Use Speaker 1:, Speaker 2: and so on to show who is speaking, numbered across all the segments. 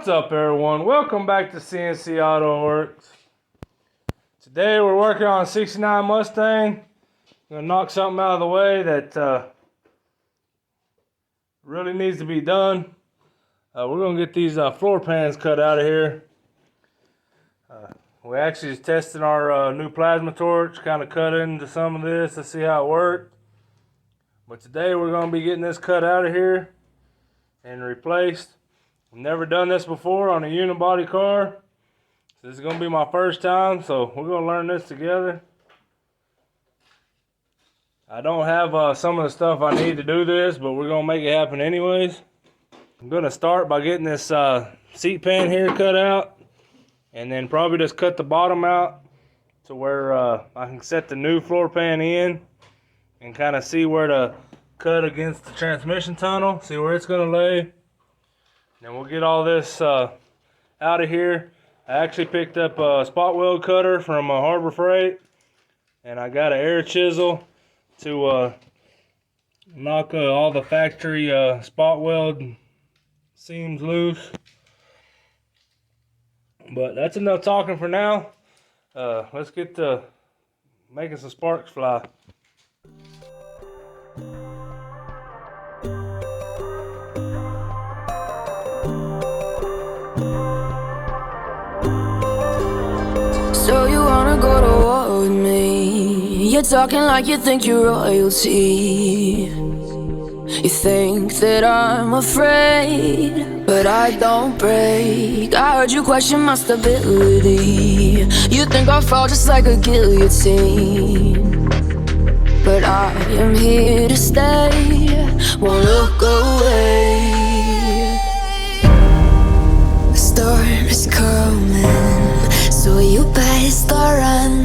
Speaker 1: What's up, everyone? Welcome back to CNC Auto Works. Today we're working on a 69 Mustang. I'm gonna knock something out of the way that really needs to be done. We're gonna get these floor pans cut out of here. We actually just tested our new plasma torch, kind of cut into some of this to see how it worked. But today we're gonna be getting this cut out of here and replaced. I've never done this before on a unibody car. So this is gonna be my first time, so we're gonna learn this together. I don't have some of the stuff I need to do this, but we're gonna make it happen anyways. I'm gonna start by getting this seat pan here cut out, and then probably just cut the bottom out to where I can set the new floor pan in and kind of see where to cut against the transmission tunnel, see where it's gonna lay. And we'll get all this out of here. I actually picked up a spot weld cutter from Harbor Freight, and I got an air chisel to knock all the factory spot weld seams loose. But that's enough talking for now. Let's get to making some sparks fly.
Speaker 2: So you wanna go to war with me? You're talking like you think you're royalty. You think that I'm afraid, but I don't break. I heard you question my stability. You think I'll fall just like a guillotine, but I am here to stay, won't look away. The storm is coming, so you better start running.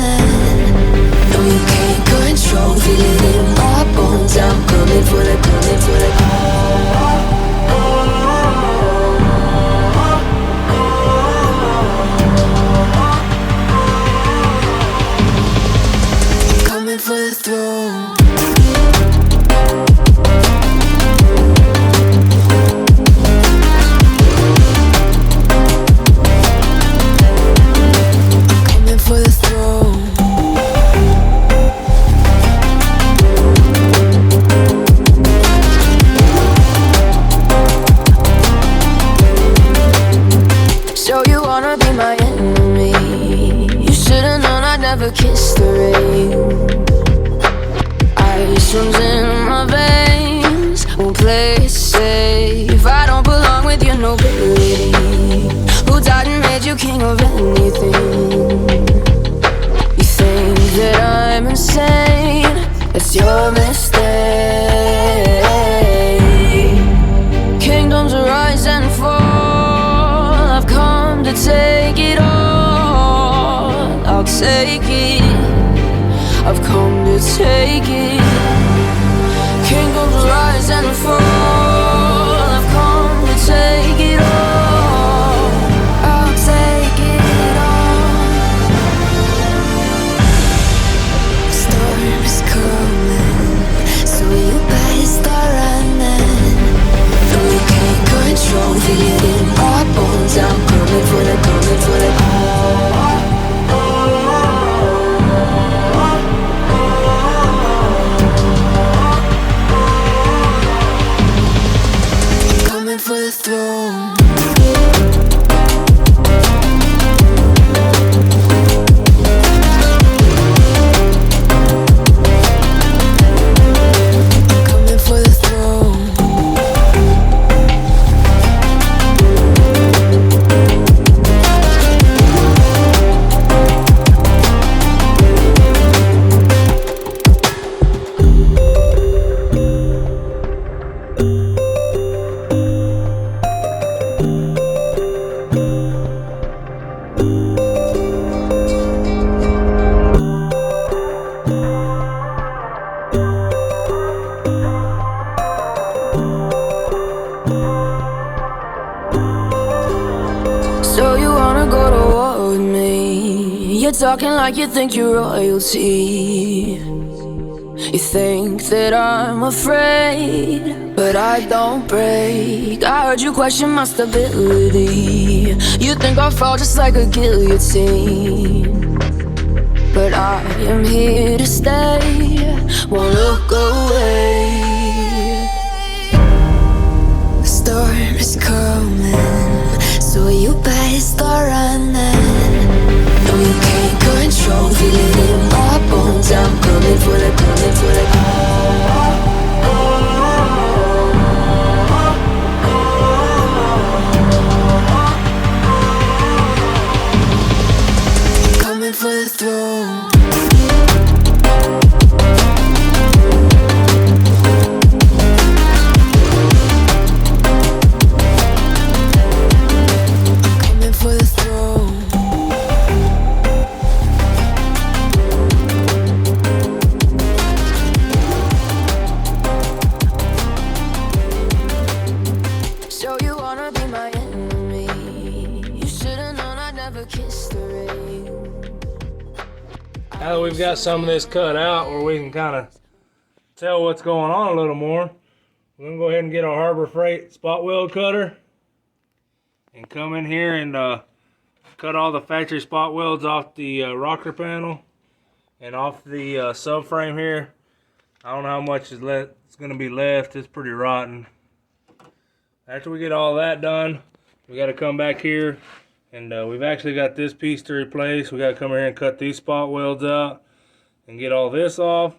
Speaker 2: No, you can't control, feel it in my bones. I'm coming for the, coming for the. Coming for the throne. Never kissed the rain. Ice runs in my veins, won't play it safe. I don't belong with your nobility. Who died and made you king of anything? You think that I'm insane? It's your mistake. Kingdoms rise and fall, I've come to take it all. I'll take it, I've come to take it. Kingdoms rise and fall, I've come to take it all. I'll take it all. The storm is coming, so you better start running. No, you can't control, feel it in my bones. I'm coming for the, coming for the. For the throne. Coming for the throne. So you wanna go to war with me? You're talking like you think you're royalty. You think that I'm afraid, but I don't break. I heard you question my stability. You think I'll fall just like a guillotine, but I am here to stay, won't look away. The storm is coming, so you better start running. No, you can't control, feel it in my bones. I'm coming for the, coming for the. Coming for the throne. Coming for the throne. So you wanna be my enemy? You should've known I'd never kiss the ring.
Speaker 1: Now that we've got some of this cut out where we can kind of tell what's going on a little more, we're going to go ahead and get our Harbor Freight spot weld cutter and come in here and cut all the factory spot welds off the rocker panel and off the subframe here. I don't know how much is left. It's going to be left. It's pretty rotten. After we get all that done, we got to come back here. And we've actually got this piece to replace. We got to come here and cut these spot welds out and get all this off.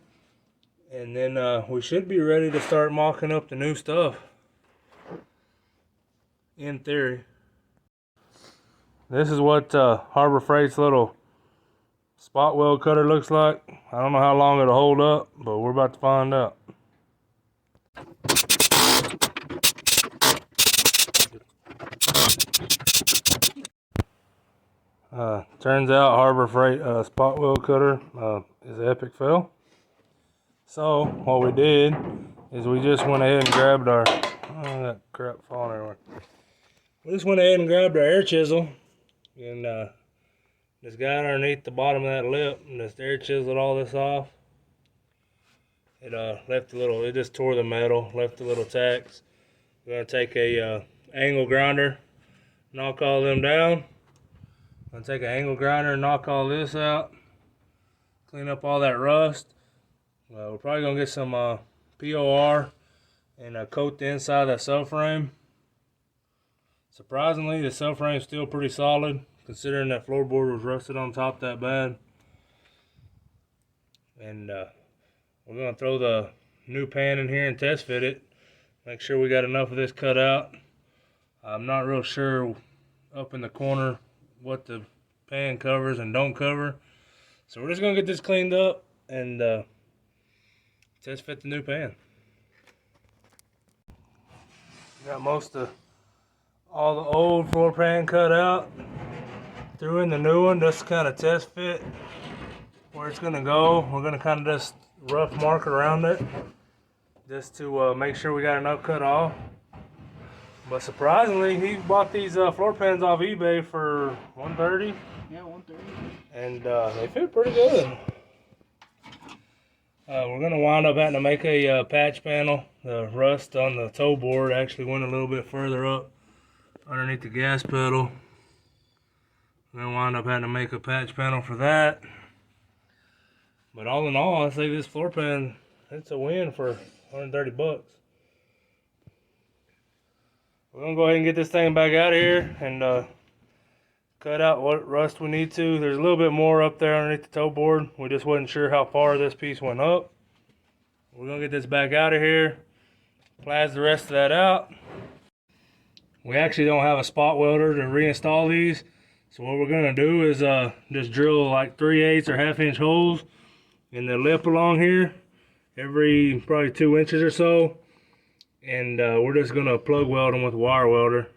Speaker 1: And then we should be ready to start mocking up the new stuff. In theory. This is what Harbor Freight's little spot weld cutter looks like. I don't know how long it'll hold up, but we're about to find out. Turns out Harbor Freight spot weld cutter is an epic fail. So what we did is we just went ahead and grabbed our, oh, that crap falling everywhere. We just went ahead and grabbed our air chisel and just got underneath the bottom of that lip and just air chiseled all this off. It left a little, it just tore the metal, left a little tacks. We're gonna take a angle grinder, knock all them down. I'm gonna take an angle grinder and knock all this out, clean up all that rust. We're probably gonna get some POR and coat the inside of that subframe. Surprisingly, the subframe's still pretty solid, considering that floorboard was rusted on top that bad. And we're gonna throw the new pan in here and test fit it. Make sure we got enough of this cut out. I'm not real sure up in the corner what the pan covers and don't cover. So we're just gonna get this cleaned up and test fit the new pan. Got most of all the old floor pan cut out. Threw in the new one just to kind of test fit where it's gonna go. We're gonna kind of just rough mark around it just to make sure we got enough cut off. But surprisingly, he bought these floor pans off eBay for $130.
Speaker 3: Yeah, $130.
Speaker 1: And they fit pretty good. We're going to wind up having to make a patch panel. The rust on the toe board actually went a little bit further up underneath the gas pedal. We're going to wind up having to make a patch panel for that. But all in all, I think this floor pan, it's a win for 130 bucks. We're gonna go ahead and get this thing back out of here and cut out what rust we need to. There's a little bit more up there underneath the toe board. We just wasn't sure how far this piece went up. We're gonna get this back out of here, plaz the rest of that out. We actually don't have a spot welder to reinstall these. So what we're gonna do is just drill like 3/8 or 1/2 inch holes in the lip along here, every probably 2 inches or so. And we're just gonna plug weld them with a wire welder.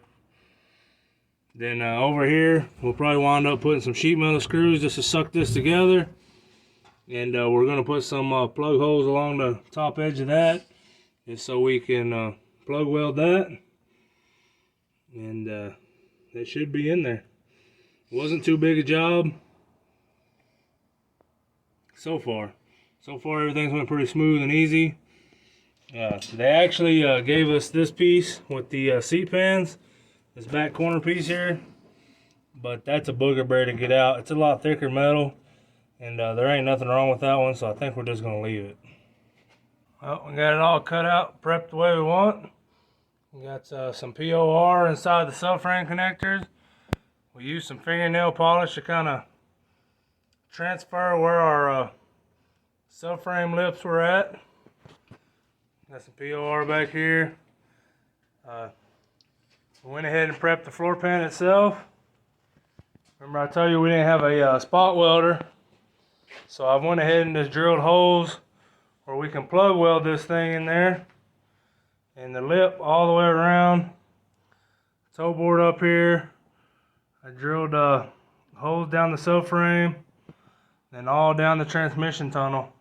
Speaker 1: Then over here, we'll probably wind up putting some sheet metal screws just to suck this together. And we're gonna put some plug holes along the top edge of that, just so we can plug weld that. And that should be in there. It wasn't too big a job so far. So far, everything's went pretty smooth and easy. They actually gave us this piece with the seat pans, this back corner piece here, but that's a booger bear to get out. It's a lot thicker metal, and there ain't nothing wrong with that one, so I think we're just gonna leave it. Well, we got it all cut out, prepped the way we want. We got some POR inside the subframe connectors. We used some fingernail polish to kind of transfer where our subframe lips were at. Got some POR back here. We went ahead and prepped the floor pan itself. Remember I told you we didn't have a spot welder, so I went ahead and just drilled holes where we can plug weld this thing in there, and the lip all the way around. Toe board up here. I drilled holes down the subframe, then all down the transmission tunnel.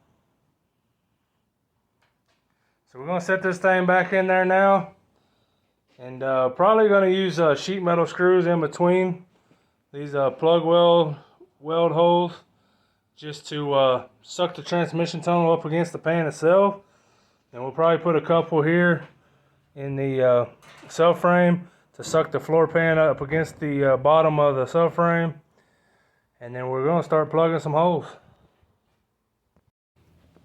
Speaker 1: So we're gonna set this thing back in there now, and probably gonna use sheet metal screws in between these plug weld holes, just to suck the transmission tunnel up against the pan itself. And we'll probably put a couple here in the subframe to suck the floor pan up against the bottom of the subframe. And then we're gonna start plugging some holes.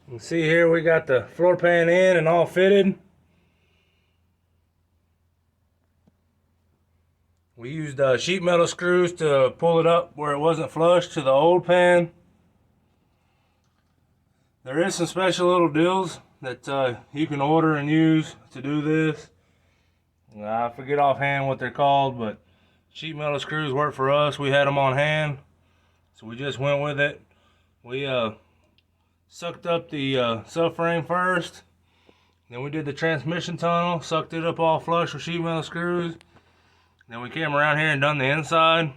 Speaker 1: You can see here we got the floor pan in and all fitted. We used sheet metal screws to pull it up where it wasn't flush to the old pan. There is some special little deals that you can order and use to do this. I forget offhand what they're called, but sheet metal screws work for us. We had them on hand, so we just went with it. We sucked up the subframe first, then we did the transmission tunnel, sucked it up all flush with sheet metal screws. Then we came around here and done the inside.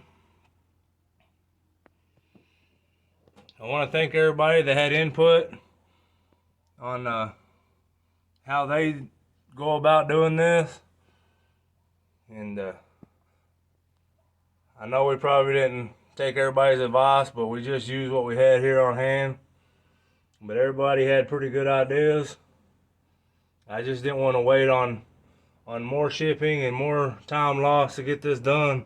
Speaker 1: I want to thank everybody that had input on how they go about doing this. And I know we probably didn't take everybody's advice, but we just used what we had here on hand. But everybody had pretty good ideas. I just didn't want to wait on more shipping and more time lost to get this done.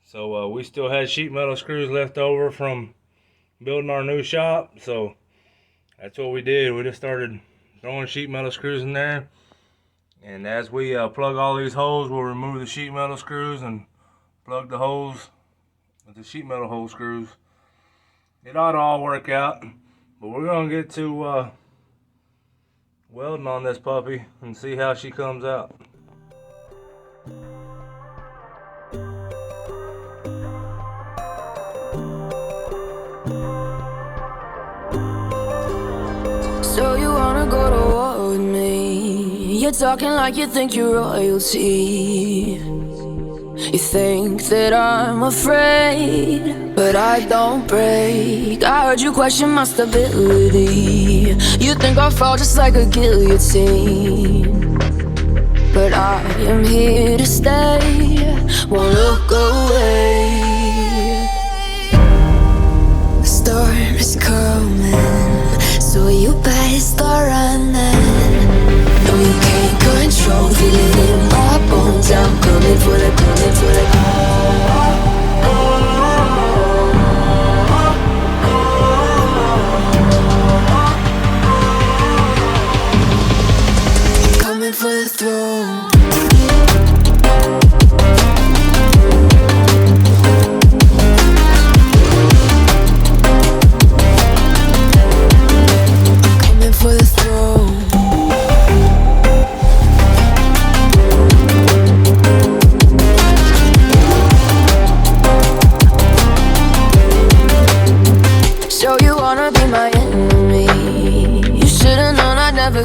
Speaker 1: So we still had sheet metal screws left over from building our new shop, so that's what we did. We just started throwing sheet metal screws in there, and as we plug all these holes, we'll remove the sheet metal screws and plug the holes with the sheet metal hole screws. It ought to all work out, but we're gonna get to welding on this puppy and see how she comes out.
Speaker 2: So you wanna go to war with me? You're talking like you think you're royalty. You think that I'm afraid, but I don't break. I heard you question my stability. You think I'll fall just like a guillotine, but I am here to stay, won't look away. The storm is coming, so you better start running. No, you can't control, feel it in my bones. I'm coming for the, coming for the. Coming for the throne.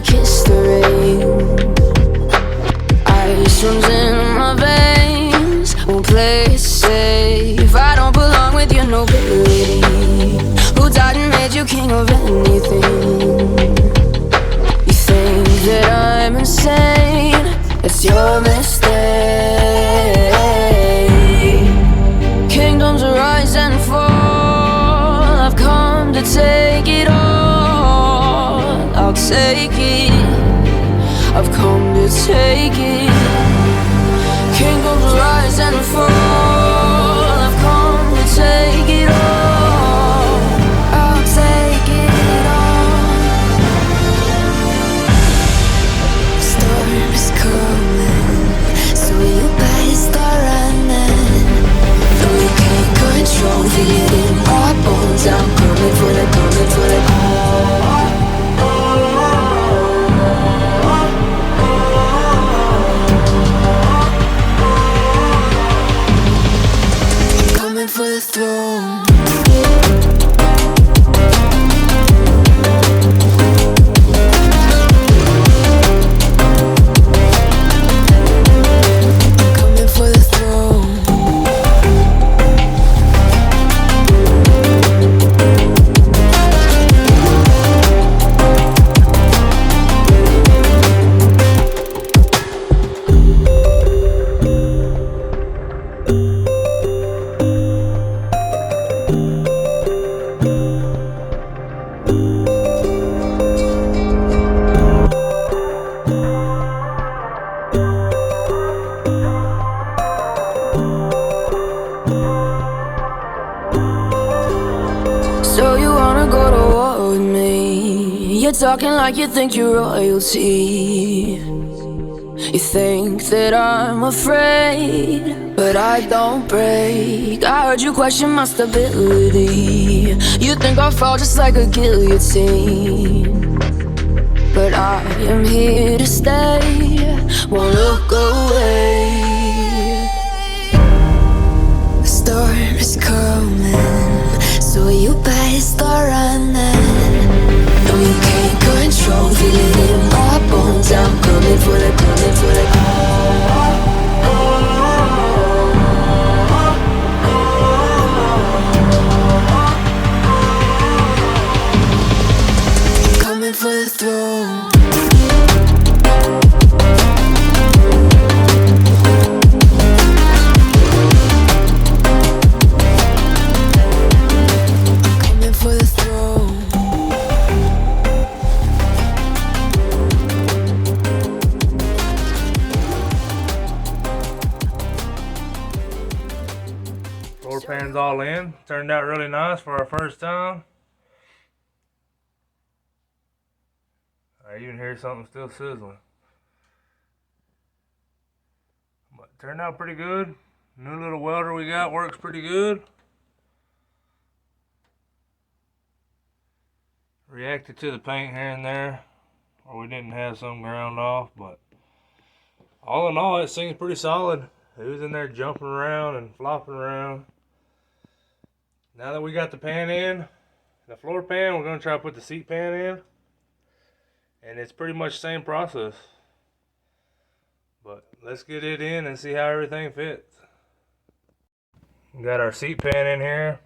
Speaker 2: Kiss the rain. Ice runs in my veins. Won't play it safe. I don't belong with your nobility. Who died and made you king of anything? You think that I'm insane? It's your mistake. Kingdoms rise and fall. I've come to take it all. I'll take it. I've come to take it. Kingdoms rise and fall. I've come to take it all. I'll take it all. Storm is coming, so you better start running. No, you can't control, feel it in my bones. I'm coming for the, coming for the. Coming for the throne. Coming for the throne. So you wanna go to war with me? You're talking like you think you're royalty. You think that I'm afraid, but I don't break. I heard you question my stability. You think I'll fall just like a guillotine, but I am here to stay. Won't look away. The storm is coming, so you better start running. No, you can't control, feel it in my bones. I'm coming for the, coming for the. Coming for the throne. Coming for the throne.
Speaker 1: Floor pan's all in. Turned out really nice for our first time. I even hear something still sizzling. But turned out pretty good. New little welder we got works pretty good. Reacted to the paint here and there, or we didn't have some ground off, but all in all, it seems pretty solid. It was in there jumping around and flopping around. Now that we got the pan in, the floor pan, we're going to try to put the seat pan in. And it's pretty much the same process. But let's get it in and see how everything fits. We got our seat pan in here.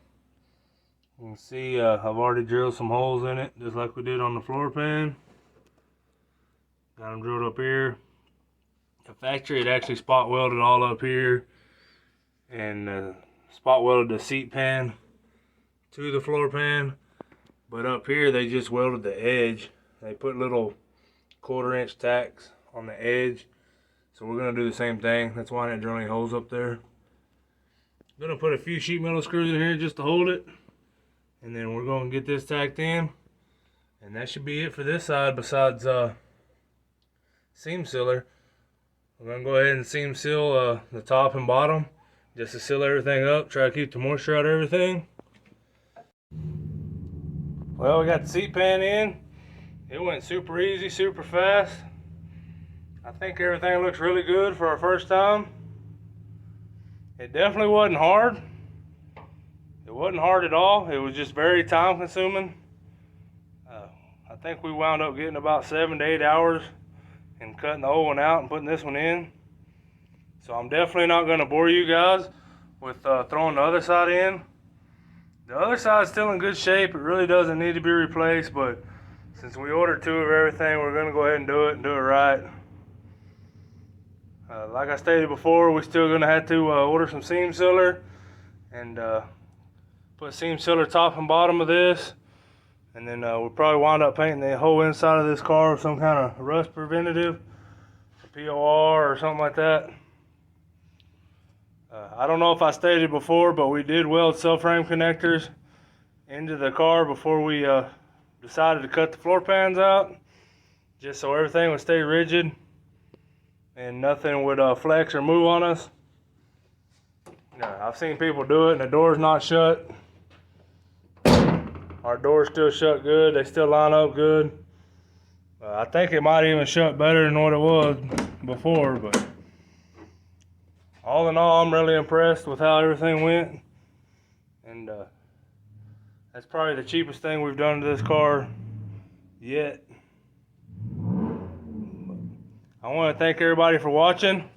Speaker 1: You can see I've already drilled some holes in it, just like we did on the floor pan. Got them drilled up here. The factory had actually spot welded all up here, and spot welded the seat pan to the floor pan. But up here they just welded the edge. They put little 1/4-inch tacks on the edge. So we're gonna do the same thing. That's why I didn't drill any holes up there. I'm gonna put a few sheet metal screws in here just to hold it. And then we're gonna get this tacked in. And that should be it for this side besides seam sealer. We're gonna go ahead and seam seal the top and bottom just to seal everything up, try to keep the moisture out of everything. Well, we got the seat pan in. It went super easy, super fast. I think everything looks really good for our first time. It definitely wasn't hard. It wasn't hard at all. It was just very time consuming. I think we wound up getting about 7 to 8 hours and cutting the old one out and putting this one in. So I'm definitely not going to bore you guys with throwing the other side in. The other side's still in good shape. It really doesn't need to be replaced, but since we ordered 2 of everything, we're going to go ahead and do it right. Like I stated before, we're still going to have to order some seam sealer and put seam sealer top and bottom of this. And then we'll probably wind up painting the whole inside of this car with some kind of rust preventative. POR or something like that. I don't know if I stated before, but we did weld subframe connectors into the car before we decided to cut the floor pans out, just so everything would stay rigid and nothing would flex or move on us. I've seen people do it and the door's not shut. Our door's still shut good. They still line up good. I think it might even shut better than what it was before, but all in all, I'm really impressed with how everything went. And that's probably the cheapest thing we've done to this car yet. I want to thank everybody for watching.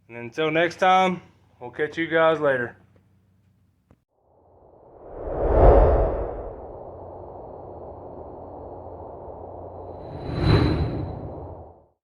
Speaker 1: And until next time, we'll catch you guys later.